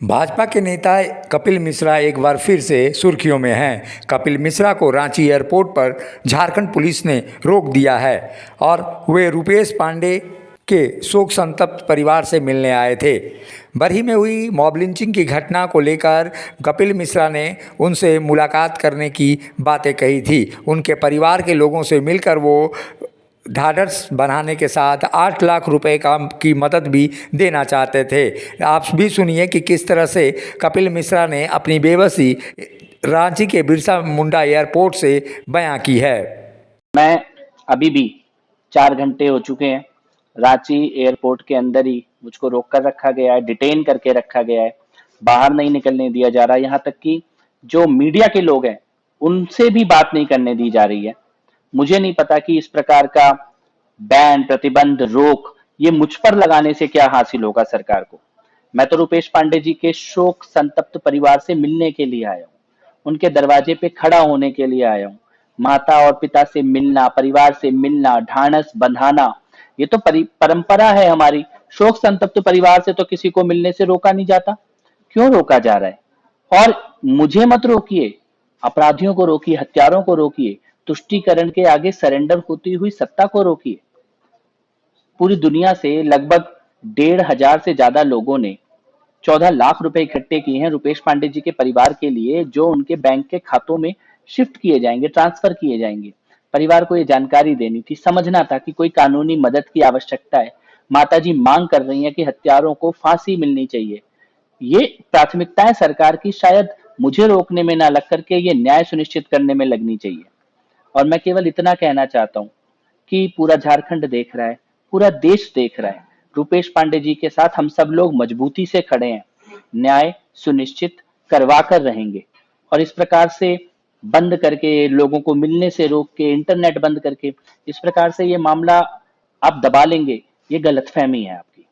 भाजपा के नेता कपिल मिश्रा एक बार फिर से सुर्खियों में हैं। कपिल मिश्रा को रांची एयरपोर्ट पर झारखंड पुलिस ने रोक दिया है और वे रुपेश पांडे के शोक संतप्त परिवार से मिलने आए थे। बरही में हुई मॉब लिंचिंग की घटना को लेकर कपिल मिश्रा ने उनसे मुलाकात करने की बातें कही थी। उनके परिवार के लोगों से मिलकर वो ढाढ़स बढ़ाने के साथ 8 लाख रुपए की मदद भी देना चाहते थे। आप भी सुनिए कि किस तरह से कपिल मिश्रा ने अपनी बेबसी रांची के बिरसा मुंडा एयरपोर्ट से बयां की है। मैं अभी भी 4 घंटे हो चुके हैं, रांची एयरपोर्ट के अंदर ही मुझको रोक कर रखा गया है, डिटेन करके रखा गया है, बाहर नहीं निकलने दिया जा रहा। यहाँ तक कि जो मीडिया के लोग हैं उनसे भी बात नहीं करने दी जा रही है। मुझे नहीं पता कि इस प्रकार का बैन, प्रतिबंध, रोक ये मुझ पर लगाने से क्या हासिल होगा सरकार को। मैं तो रुपेश पांडे जी के शोक संतप्त परिवार से मिलने के लिए आया हूँ, उनके दरवाजे पे खड़ा होने के लिए आया हूँ। माता और पिता से मिलना, परिवार से मिलना, ढाढ़स बंधाना, ये तो परंपरा है हमारी। शोक संतप्त परिवार से तो किसी को मिलने से रोका नहीं जाता, क्यों रोका जा रहा है? और मुझे मत रोकिए, अपराधियों को रोकिए, हत्यारों को रोकिए, तुष्टीकरण के आगे सरेंडर होती हुई सत्ता को रोकिए। पूरी दुनिया से लगभग 1,500 से ज्यादा लोगों ने 14 लाख रुपए इकट्ठे किए हैं रुपेश पांडे जी के परिवार के लिए, जो उनके बैंक के खातों में शिफ्ट किए जाएंगे, ट्रांसफर किए जाएंगे। परिवार को ये जानकारी देनी थी, समझना था कि कोई कानूनी मदद की आवश्यकता है। माताजी मांग कर रही हैं कि हत्यारों को फांसी मिलनी चाहिए। ये प्राथमिकताएं सरकार की शायद मुझे रोकने में ना लग करके ये न्याय सुनिश्चित करने में लगनी चाहिए। और मैं केवल इतना कहना चाहता हूं कि पूरा झारखंड देख रहा है, पूरा देश देख रहा है, रुपेश पांडे जी के साथ हम सब लोग मजबूती से खड़े हैं। न्याय सुनिश्चित करवा कर रहेंगे। और इस प्रकार से बंद करके, लोगों को मिलने से रोक के, इंटरनेट बंद करके इस प्रकार से ये मामला आप दबा लेंगे, ये गलतफहमी है आपकी।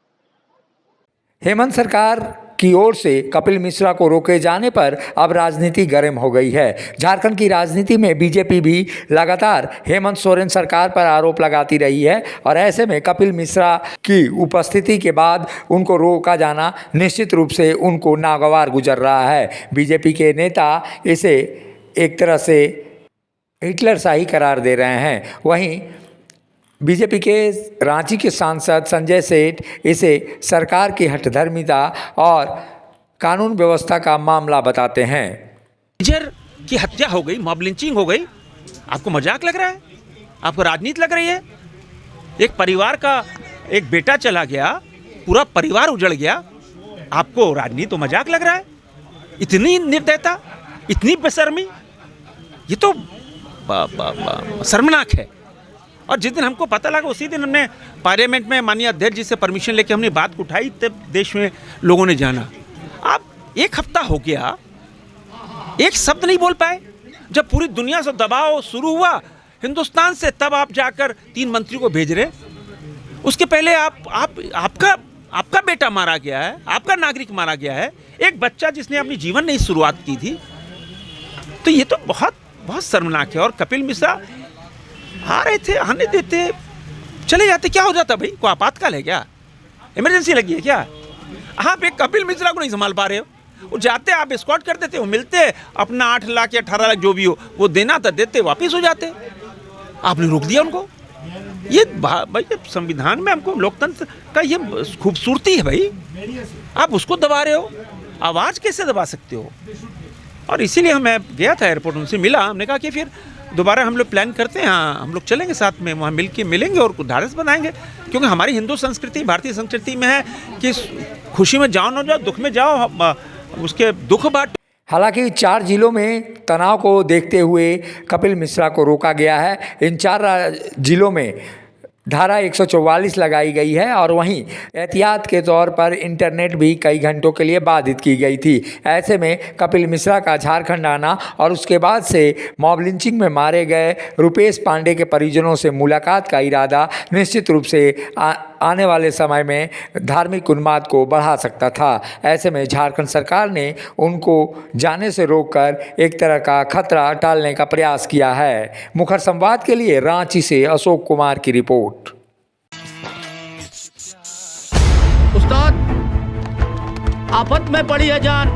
हेमंत सरकार की ओर से कपिल मिश्रा को रोके जाने पर अब राजनीति गर्म हो गई है। झारखंड की राजनीति में बीजेपी भी लगातार हेमंत सोरेन सरकार पर आरोप लगाती रही है और ऐसे में कपिल मिश्रा की उपस्थिति के बाद उनको रोका जाना निश्चित रूप से उनको नागवार गुजर रहा है। बीजेपी के नेता इसे एक तरह से हिटलरशाही करार दे रहे हैं। वहीं बीजेपी के रांची के सांसद संजय सेठ इसे सरकार की हठधर्मिता और कानून व्यवस्था का मामला बताते हैं। मेजर की हत्या हो गई, मॉब लिंचिंग हो गई, आपको मजाक लग रहा है? आपको राजनीति लग रही है? एक परिवार का एक बेटा चला गया, पूरा परिवार उजड़ गया, आपको राजनीति तो मजाक लग रहा है? इतनी निर्दयता, इतनी बेशर्मी, ये तो शर्मनाक है। और जिस दिन हमको पता लगा उसी दिन हमने पार्लियामेंट में माननीय अध्यक्ष जी से परमिशन लेके हमने बात उठाई, तब देश में लोगों ने जाना। अब 1 हफ्ता हो गया, एक शब्द नहीं बोल पाए। जब पूरी दुनिया से दबाव शुरू हुआ हिंदुस्तान से, तब आप जाकर 3 मंत्री को भेज रहे। उसके पहले आपका बेटा मारा गया है, आपका नागरिक मारा गया है, एक बच्चा जिसने अपनी जीवन नहीं शुरुआत की थी। तो ये तो बहुत बहुत शर्मनाक है। और कपिल मिश्रा आ रहे थे, आने देते, चले जाते, क्या हो जाता भाई? कोई आपातकाल है क्या? इमरजेंसी लगी है क्या? आप एक कपिल मिश्रा को नहीं संभाल पा रहे हो। वो जाते, आप एस्कॉर्ट कर देते, वो मिलते, अपना 8 लाख या 18 लाख जो भी हो वो देना था, देते, वापिस हो जाते। आपने रोक दिया उनको। ये भाई संविधान में हमको लोकतंत्र का ये खूबसूरती है भाई, आप उसको दबा रहे हो। आवाज़ कैसे दबा सकते हो? और इसीलिए मैं गया था एयरपोर्ट, उनसे मिला, हमने कहा कि फिर दोबारा हम लोग प्लान करते हैं, हाँ हम लोग चलेंगे साथ में, वहाँ मिलेंगे और ढाढ़स बनाएंगे। क्योंकि हमारी हिंदू संस्कृति, भारतीय संस्कृति में है कि खुशी में जाओ ना जाओ, दुख में जाओ, उसके दुख बांटो। हालांकि 4 जिलों में तनाव को देखते हुए कपिल मिश्रा को रोका गया है। इन 4 जिलों में धारा 144 लगाई गई है और वहीं एहतियात के तौर पर इंटरनेट भी कई घंटों के लिए बाधित की गई थी। ऐसे में कपिल मिश्रा का झारखंड आना और उसके बाद से मॉब लिंचिंग में मारे गए रुपेश पांडे के परिजनों से मुलाकात का इरादा निश्चित रूप से आने वाले समय में धार्मिक उन्माद को बढ़ा सकता था। ऐसे में झारखंड सरकार ने उनको जाने से रोककर एक तरह का खतरा टालने का प्रयास किया है। मुखर संवाद के लिए रांची से अशोक कुमार की रिपोर्ट। उस्ताद आफत में पड़ी है जान।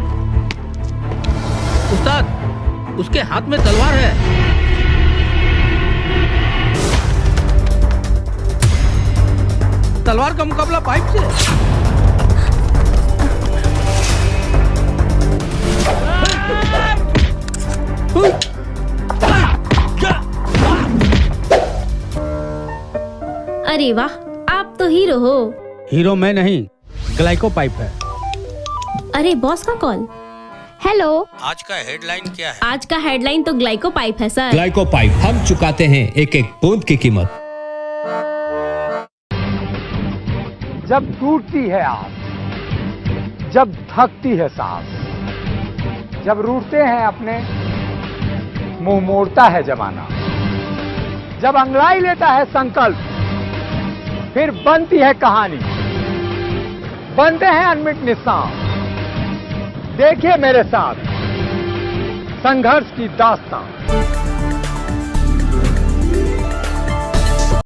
उस्ताद, उसके हाथ में तलवार है। तलवार का मुकाबला पाइप से। अरे वाह, आप तो हीरो हो। हीरो मैं नहीं, ग्लाइको पाइप है। अरे बॉस का कॉल। हेलो, आज का हेडलाइन क्या है? आज का हेडलाइन तो ग्लाइको पाइप है सर। ग्लाइको पाइप, हम चुकाते हैं एक एक बूंद की कीमत। जब टूटती है आस, जब थकती है सांस, जब रूठते हैं अपने, मुंह मोड़ता है जमाना, जब अंगड़ाई लेता है संकल्प, फिर बनती है कहानी, बनते हैं अनमिट निशान। देखिए मेरे साथ संघर्ष की दास्तां।